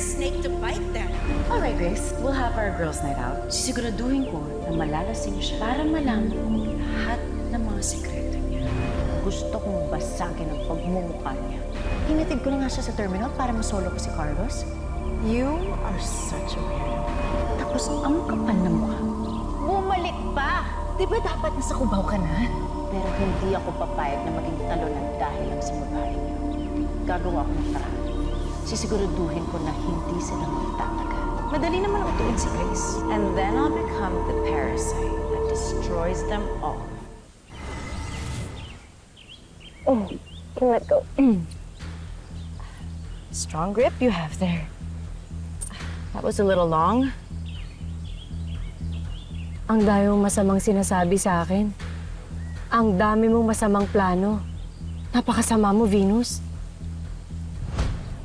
snake to bite then. Alright, Grace. We'll have our girls' night out. Sisiguraduhin ko na malalasing siya para malaman ko lahat ng mga sekreto niya. Gusto kong basagin ang pagmumukha niya. Hinatid ko na nga siya sa terminal para masolo ko si Carlos. You are such a weirdo. Tapos ang kapal na mukha. Bumalik pa! Di ba dapat nasa Cubao ka na? Pero hindi ako papayag na maging talunan dahil lang sa babae niyo. Gagawa ko ng paraan. Sisiguraduhin ko na hindi sila magtatagal. Madali naman utuin si Grace. And then I'll become the parasite that destroys them all. Oh, can let go. Strong grip you have there. That was a little long. Ang dami mong masamang sinasabi sa akin. Ang dami mong masamang plano. Napakasama mo, Venus.